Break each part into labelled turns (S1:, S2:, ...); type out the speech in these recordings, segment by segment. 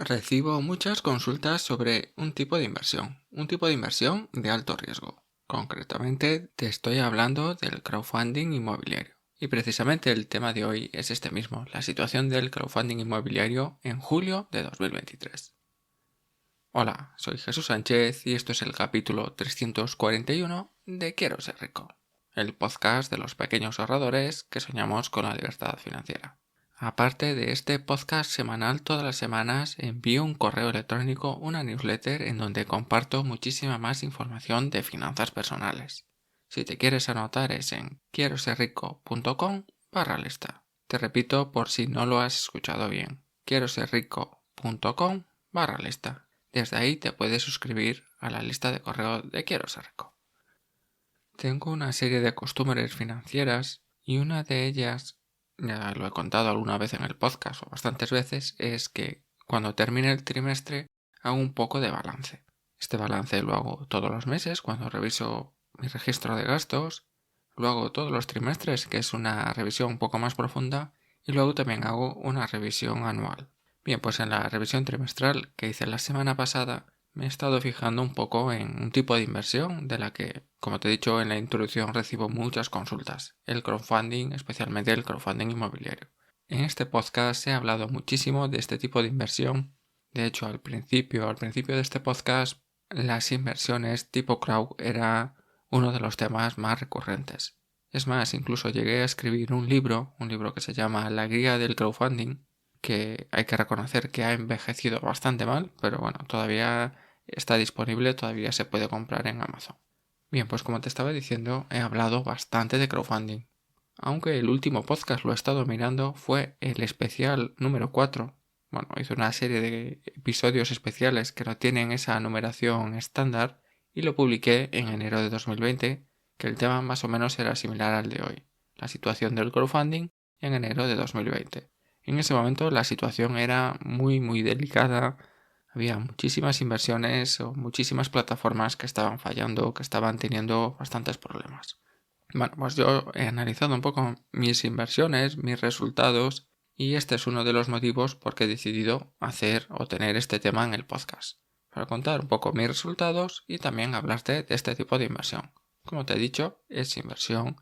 S1: Recibo muchas consultas sobre un tipo de inversión de alto riesgo. Concretamente, te estoy hablando del crowdfunding inmobiliario. Y precisamente el tema de hoy es este mismo, la situación del crowdfunding inmobiliario en julio de 2023. Hola, soy Jesús Sánchez y esto es el capítulo 341 de Quiero ser rico, el podcast de los pequeños ahorradores que soñamos con la libertad financiera. Aparte de este podcast semanal, todas las semanas envío un correo electrónico, una newsletter en donde comparto muchísima más información de finanzas personales. Si te quieres anotar es en quieroserrico.com/lista. Te repito por si no lo has escuchado bien. quieroserrico.com/lista. Desde ahí te puedes suscribir a la lista de correo de Quiero ser rico. Tengo una serie de costumbres financieras y una de ellas, ya lo he contado alguna vez en el podcast o bastantes veces, es que cuando termine el trimestre hago un poco de balance. Este balance lo hago todos los meses cuando reviso mi registro de gastos, lo hago todos los trimestres, que es una revisión un poco más profunda, y luego también hago una revisión anual. Bien, pues en la revisión trimestral que hice la semana pasada me he estado fijando un poco en un tipo de inversión de la que, como te he dicho en la introducción, recibo muchas consultas, el crowdfunding, especialmente el crowdfunding inmobiliario. En este podcast he hablado muchísimo de este tipo de inversión. De hecho, al principio de este podcast, las inversiones tipo crowd era uno de los temas más recurrentes. Es más, incluso llegué a escribir un libro que se llama La guía del crowdfunding, que hay que reconocer que ha envejecido bastante mal, pero bueno, todavía está disponible, todavía se puede comprar en Amazon. Bien, pues como te estaba diciendo, he hablado bastante de crowdfunding. Aunque el último podcast lo he estado mirando, fue el especial número 4. Bueno, hice una serie de episodios especiales que no tienen esa numeración estándar y lo publiqué en enero de 2020, que el tema más o menos era similar al de hoy. La situación del crowdfunding en enero de 2020. En ese momento la situación era muy delicada. Había muchísimas inversiones o muchísimas plataformas que estaban fallando, que estaban teniendo bastantes problemas. Bueno, pues yo he analizado un poco mis inversiones, mis resultados, y este es uno de los motivos por qué he decidido hacer o tener este tema en el podcast. Para contar un poco mis resultados y también hablarte de este tipo de inversión. Como te he dicho, es inversión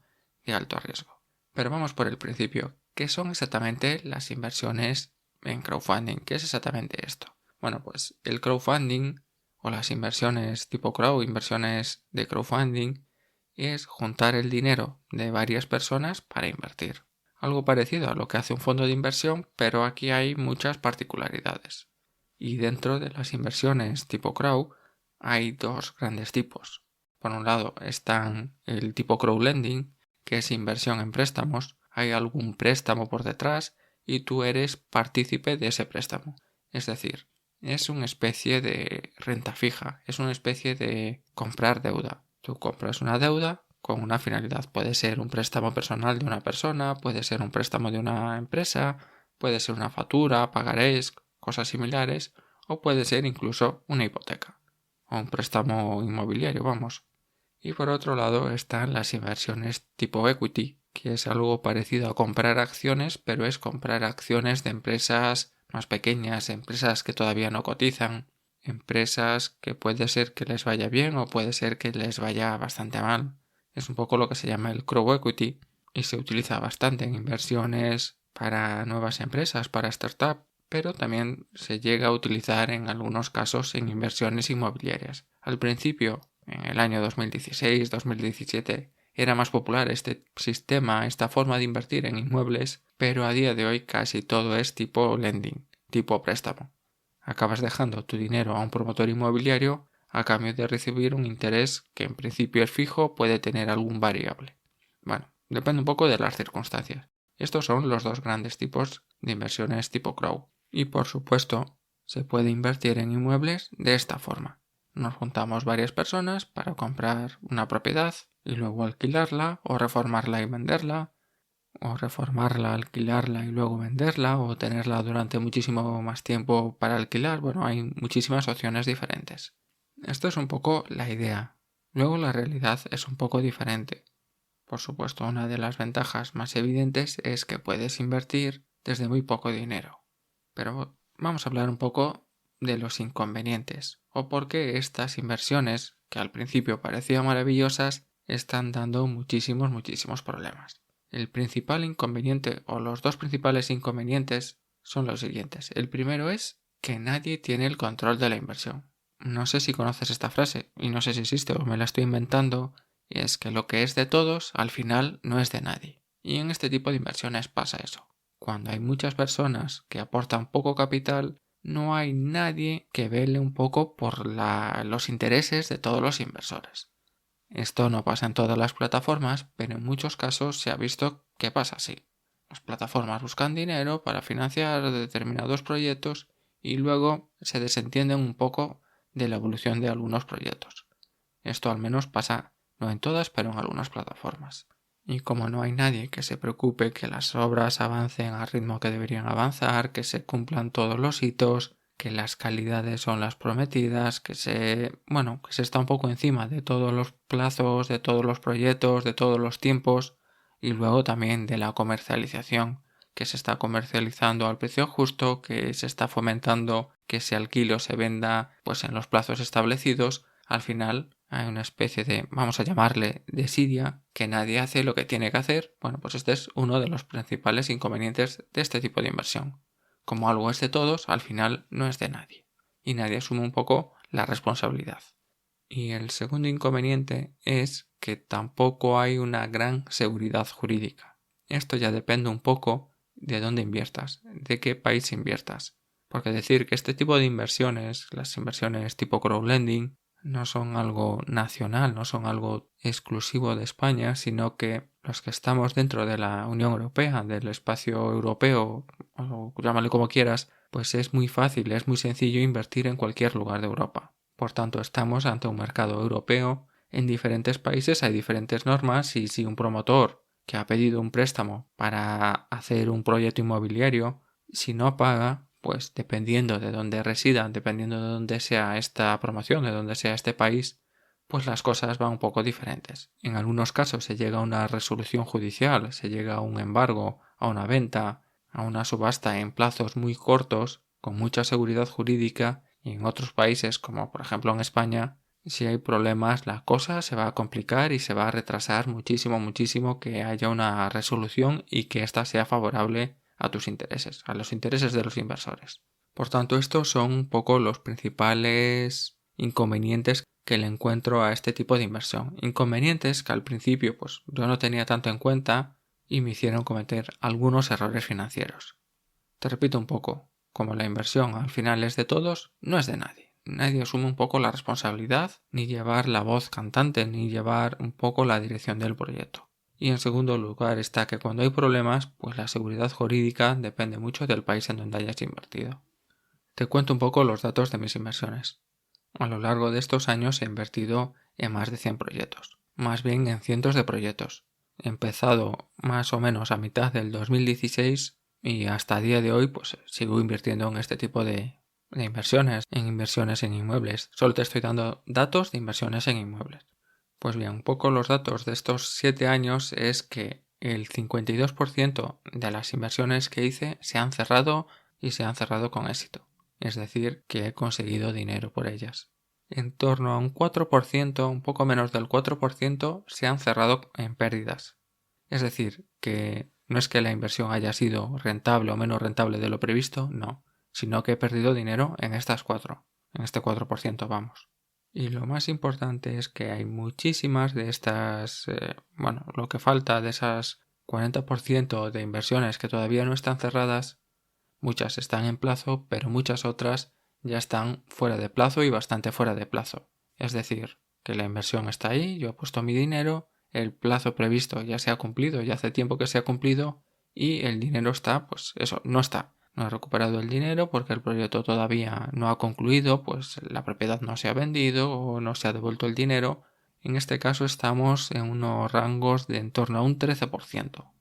S1: de alto riesgo. Pero vamos por el principio. ¿Qué son exactamente las inversiones en crowdfunding? ¿Qué es exactamente esto? Bueno, pues el crowdfunding o las inversiones tipo crowd, inversiones de crowdfunding, es juntar el dinero de varias personas para invertir. Algo parecido a lo que hace un fondo de inversión, pero aquí hay muchas particularidades. Y dentro de las inversiones tipo crowd hay dos grandes tipos. Por un lado están el tipo crowdlending, que es inversión en préstamos. Hay algún préstamo por detrás y tú eres partícipe de ese préstamo. Es decir, es una especie de renta fija, es una especie de comprar deuda. Tú compras una deuda con una finalidad. Puede ser un préstamo personal de una persona, puede ser un préstamo de una empresa, puede ser una factura, pagarés, cosas similares, o puede ser incluso una hipoteca o un préstamo inmobiliario, vamos. Y por otro lado están las inversiones tipo equity, que es algo parecido a comprar acciones, pero es comprar acciones de empresas más pequeñas, empresas que todavía no cotizan, empresas que puede ser que les vaya bien o puede ser que les vaya bastante mal. Es un poco lo que se llama el crowd equity y se utiliza bastante en inversiones para nuevas empresas, para startups, pero también se llega a utilizar en algunos casos en inversiones inmobiliarias. Al principio, en el año 2016-2017, era más popular este sistema, esta forma de invertir en inmuebles, pero a día de hoy casi todo es tipo lending, tipo préstamo. Acabas dejando tu dinero a un promotor inmobiliario a cambio de recibir un interés que en principio es fijo, puede tener algún variable. Bueno, depende un poco de las circunstancias. Estos son los dos grandes tipos de inversiones tipo crowd. Y por supuesto, se puede invertir en inmuebles de esta forma. Nos juntamos varias personas para comprar una propiedad y luego alquilarla o reformarla y venderla, o reformarla, alquilarla y luego venderla, o tenerla durante muchísimo más tiempo para alquilar. Bueno, hay muchísimas opciones diferentes. Esto es un poco la idea. Luego la realidad es un poco diferente. Por supuesto, una de las ventajas más evidentes es que puedes invertir desde muy poco dinero. Pero vamos a hablar un poco de los inconvenientes o por qué estas inversiones, que al principio parecían maravillosas, están dando muchísimos problemas. El principal inconveniente o los dos principales inconvenientes son los siguientes. El primero es que nadie tiene el control de la inversión. No sé si conoces esta frase y no sé si existe o me la estoy inventando, y es que lo que es de todos al final no es de nadie. Y en este tipo de inversiones pasa eso. Cuando hay muchas personas que aportan poco capital, no hay nadie que vele un poco por los intereses de todos los inversores. Esto no pasa en todas las plataformas, pero en muchos casos se ha visto que pasa así. Las plataformas buscan dinero para financiar determinados proyectos y luego se desentienden un poco de la evolución de algunos proyectos. Esto al menos pasa no en todas, pero en algunas plataformas. Y como no hay nadie que se preocupe que las obras avancen al ritmo que deberían avanzar, que se cumplan todos los hitos, que las calidades son las prometidas, que se está un poco encima de todos los plazos, de todos los proyectos, de todos los tiempos y luego también de la comercialización, que se está comercializando al precio justo, que se está fomentando que se alquile o se venda pues en los plazos establecidos. Al final hay una especie de, vamos a llamarle, desidia, que nadie hace lo que tiene que hacer. Bueno, pues este es uno de los principales inconvenientes de este tipo de inversión. Como algo es de todos, al final no es de nadie. Y nadie asume un poco la responsabilidad. Y el segundo inconveniente es que tampoco hay una gran seguridad jurídica. Esto ya depende un poco de dónde inviertas, de qué país inviertas. Porque decir que este tipo de inversiones, las inversiones tipo crowdlending, no son algo nacional, no son algo exclusivo de España, sino que los que estamos dentro de la Unión Europea, del espacio europeo, o llámale como quieras, pues es muy fácil, es muy sencillo invertir en cualquier lugar de Europa. Por tanto, estamos ante un mercado europeo. En diferentes países hay diferentes normas y si un promotor que ha pedido un préstamo para hacer un proyecto inmobiliario, si no paga, pues dependiendo de dónde residan, dependiendo de dónde sea esta promoción, de dónde sea este país, pues las cosas van un poco diferentes. En algunos casos se llega a una resolución judicial, se llega a un embargo, a una venta, a una subasta en plazos muy cortos, con mucha seguridad jurídica, y en otros países, como por ejemplo en España, si hay problemas la cosa se va a complicar y se va a retrasar muchísimo que haya una resolución y que ésta sea favorable a tus intereses, a los intereses de los inversores. Por tanto, estos son un poco los principales inconvenientes que le encuentro a este tipo de inversión. Inconvenientes que al principio pues yo no tenía tanto en cuenta y me hicieron cometer algunos errores financieros. Te repito un poco, como la inversión al final es de todos, no es de nadie. Nadie asume un poco la responsabilidad, ni llevar la voz cantante, ni llevar un poco la dirección del proyecto. Y en segundo lugar está que cuando hay problemas, pues la seguridad jurídica depende mucho del país en donde hayas invertido. Te cuento un poco los datos de mis inversiones. A lo largo de estos años he invertido en más de 100 proyectos, más bien en cientos de proyectos. He empezado más o menos a mitad del 2016 y hasta el día de hoy pues sigo invirtiendo en este tipo de inversiones en inmuebles. Solo te estoy dando datos de inversiones en inmuebles. Pues bien, un poco los datos de estos 7 años es que el 52% de las inversiones que hice se han cerrado y se han cerrado con éxito. Es decir, que he conseguido dinero por ellas. En torno a un 4%, un poco menos del 4%, se han cerrado en pérdidas. Es decir, que no es que la inversión haya sido rentable o menos rentable de lo previsto, no, sino que he perdido dinero en estas 4, en este 4%, vamos. Y lo más importante es que hay muchísimas de estas, lo que falta de esas 40% de inversiones que todavía no están cerradas, muchas están en plazo, pero muchas otras ya están fuera de plazo y bastante fuera de plazo. Es decir, que la inversión está ahí, yo he puesto mi dinero, el plazo previsto ya se ha cumplido, ya hace tiempo que se ha cumplido y el dinero está, pues eso, no está. No he recuperado el dinero porque el proyecto todavía no ha concluido, pues la propiedad no se ha vendido o no se ha devuelto el dinero. En este caso estamos en unos rangos de en torno a un 13%.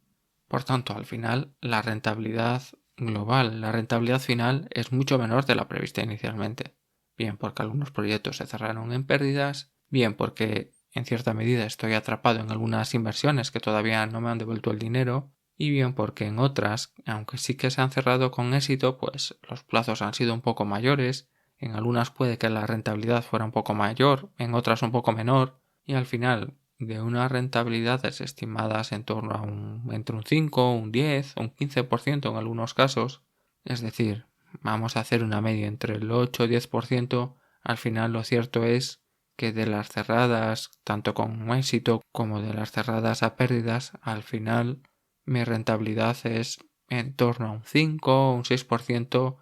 S1: Por tanto, al final, la rentabilidad global, la rentabilidad final es mucho menor de la prevista inicialmente. Bien porque algunos proyectos se cerraron en pérdidas, bien porque en cierta medida estoy atrapado en algunas inversiones que todavía no me han devuelto el dinero, y bien porque en otras, aunque sí que se han cerrado con éxito, pues los plazos han sido un poco mayores En algunas puede que la rentabilidad fuera un poco mayor, en otras un poco menor, y al final de unas rentabilidades estimadas en torno a entre un 5, un 10, un 15% en algunos casos, es decir, vamos a hacer una media entre el 8 y 10%, al final lo cierto es que de las cerradas, tanto con éxito como de las cerradas a pérdidas, al final mi rentabilidad es en torno a un 5 o un 6%,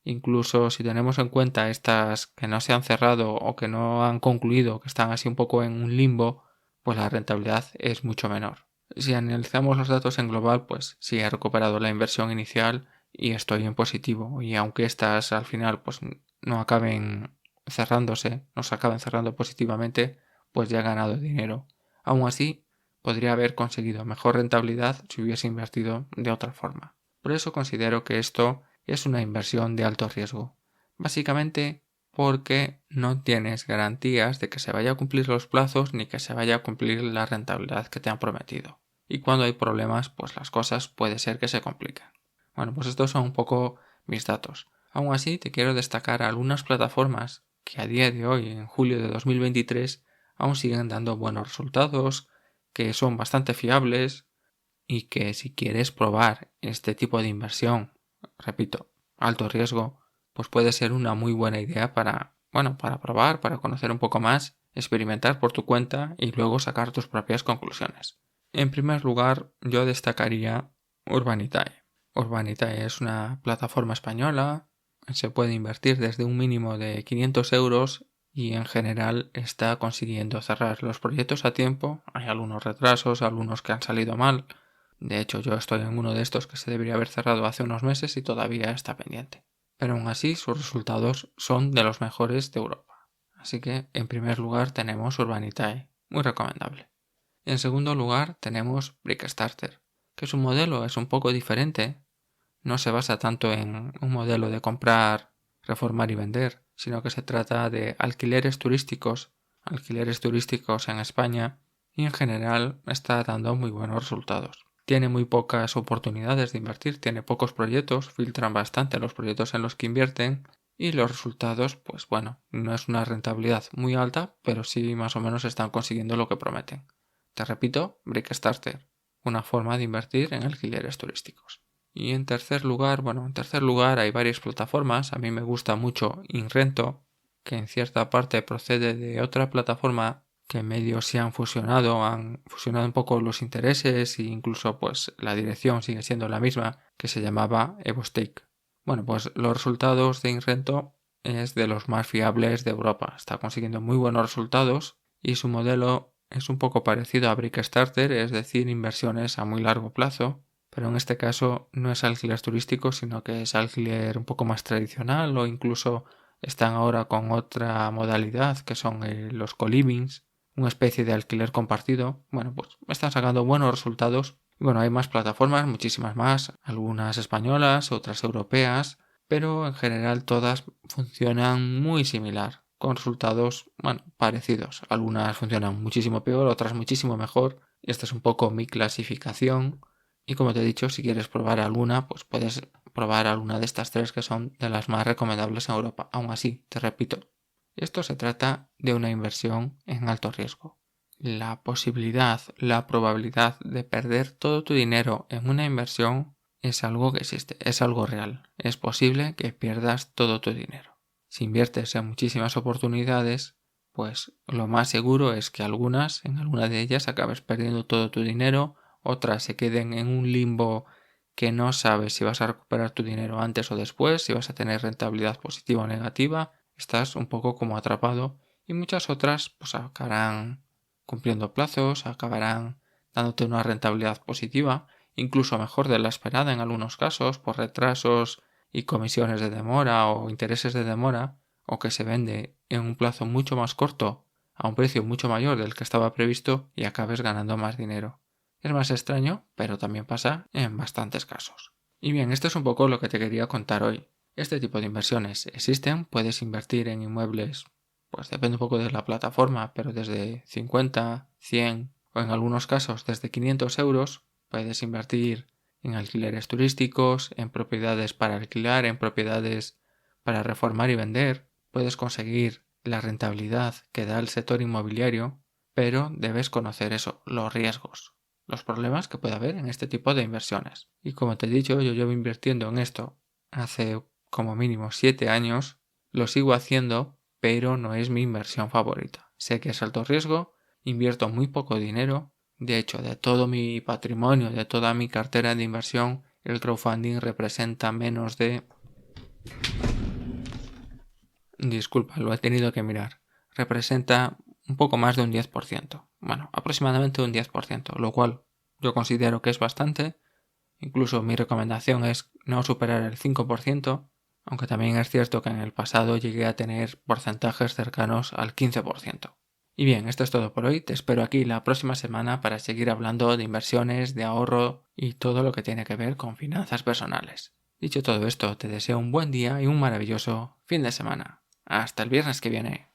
S1: incluso si tenemos en cuenta estas que no se han cerrado o que no han concluido, que están así un poco en un limbo, pues la rentabilidad es mucho menor. Si analizamos los datos en global, pues sí he recuperado la inversión inicial y estoy en positivo, y aunque estas al final pues no acaben cerrándose, nos acaben cerrando positivamente, pues ya he ganado dinero. Aún así, podría haber conseguido mejor rentabilidad si hubiese invertido de otra forma. Por eso considero que esto es una inversión de alto riesgo. Básicamente porque no tienes garantías de que se vaya a cumplir los plazos ni que se vaya a cumplir la rentabilidad que te han prometido. Y cuando hay problemas, pues las cosas puede ser que se compliquen. Bueno, pues estos son un poco mis datos. Aún así, te quiero destacar algunas plataformas que a día de hoy, en julio de 2023, aún siguen dando buenos resultados, que son bastante fiables y que si quieres probar este tipo de inversión, repito, alto riesgo, pues puede ser una muy buena idea para probar, para conocer un poco más, experimentar por tu cuenta y luego sacar tus propias conclusiones. En primer lugar, yo destacaría Urbanitae. Urbanitae es una plataforma española, se puede invertir desde un mínimo de 500 euros y en general está consiguiendo cerrar los proyectos a tiempo. Hay algunos retrasos, algunos que han salido mal. De hecho, yo estoy en uno de estos que se debería haber cerrado hace unos meses y todavía está pendiente. Pero aún así, sus resultados son de los mejores de Europa. Así que, en primer lugar, tenemos Urbanitae, muy recomendable. En segundo lugar, tenemos Brickstarter, que su modelo es un poco diferente. No se basa tanto en un modelo de comprar, reformar y vender, sino que se trata de alquileres turísticos en España, y en general está dando muy buenos resultados. Tiene muy pocas oportunidades de invertir, tiene pocos proyectos, filtran bastante los proyectos en los que invierten y los resultados, pues bueno, no es una rentabilidad muy alta, pero sí más o menos están consiguiendo lo que prometen. Te repito, Brickstarter, una forma de invertir en alquileres turísticos. Y en tercer lugar hay varias plataformas. A mí me gusta mucho Inrento, que en cierta parte procede de otra plataforma que medio se han fusionado un poco los intereses e incluso pues la dirección sigue siendo la misma, que se llamaba Evostake. Bueno, pues los resultados de Inrento es de los más fiables de Europa. Está consiguiendo muy buenos resultados y su modelo es un poco parecido a Brickstarter, es decir, inversiones a muy largo plazo, pero en este caso no es alquiler turístico, sino que es alquiler un poco más tradicional, o incluso están ahora con otra modalidad que son los co-livings, una especie de alquiler compartido. Bueno, pues están sacando buenos resultados. Y bueno, hay más plataformas, muchísimas más, algunas españolas, otras europeas, pero en general todas funcionan muy similar, con resultados, parecidos. Algunas funcionan muchísimo peor, otras muchísimo mejor. Esta es un poco mi clasificación. Y como te he dicho, si quieres probar alguna, pues puedes probar alguna de estas tres que son de las más recomendables en Europa. Aún así, te repito, esto se trata de una inversión en alto riesgo. La probabilidad de perder todo tu dinero en una inversión es algo que existe, es algo real. Es posible que pierdas todo tu dinero. Si inviertes en muchísimas oportunidades, pues lo más seguro es que en alguna de ellas acabes perdiendo todo tu dinero, otras se queden en un limbo que no sabes si vas a recuperar tu dinero antes o después, si vas a tener rentabilidad positiva o negativa, estás un poco como atrapado, y muchas otras pues acabarán cumpliendo plazos, acabarán dándote una rentabilidad positiva, incluso mejor de la esperada en algunos casos, por retrasos y comisiones de demora o intereses de demora, o que se vende en un plazo mucho más corto a un precio mucho mayor del que estaba previsto y acabes ganando más dinero. Es más extraño, pero también pasa en bastantes casos. Y bien, esto es un poco lo que te quería contar hoy. Este tipo de inversiones existen, puedes invertir en inmuebles, pues depende un poco de la plataforma, pero desde 50, 100 o en algunos casos desde 500 euros puedes invertir en alquileres turísticos, en propiedades para alquilar, en propiedades para reformar y vender. puedes conseguir la rentabilidad que da el sector inmobiliario, pero debes conocer eso, los riesgos, los problemas que puede haber en este tipo de inversiones. Y como te he dicho, yo llevo invirtiendo en esto hace como mínimo 7 años, lo sigo haciendo, pero no es mi inversión favorita. Sé que es alto riesgo, invierto muy poco dinero, de hecho, de todo mi patrimonio, de toda mi cartera de inversión, el crowdfunding representa menos de... Disculpa, lo he tenido que mirar. Representa un poco más de un 10%. Bueno, aproximadamente un 10%, lo cual yo considero que es bastante. Incluso mi recomendación es no superar el 5%, aunque también es cierto que en el pasado llegué a tener porcentajes cercanos al 15%. Y bien, esto es todo por hoy. Te espero aquí la próxima semana para seguir hablando de inversiones, de ahorro y todo lo que tiene que ver con finanzas personales. Dicho todo esto, te deseo un buen día y un maravilloso fin de semana. Hasta el viernes que viene.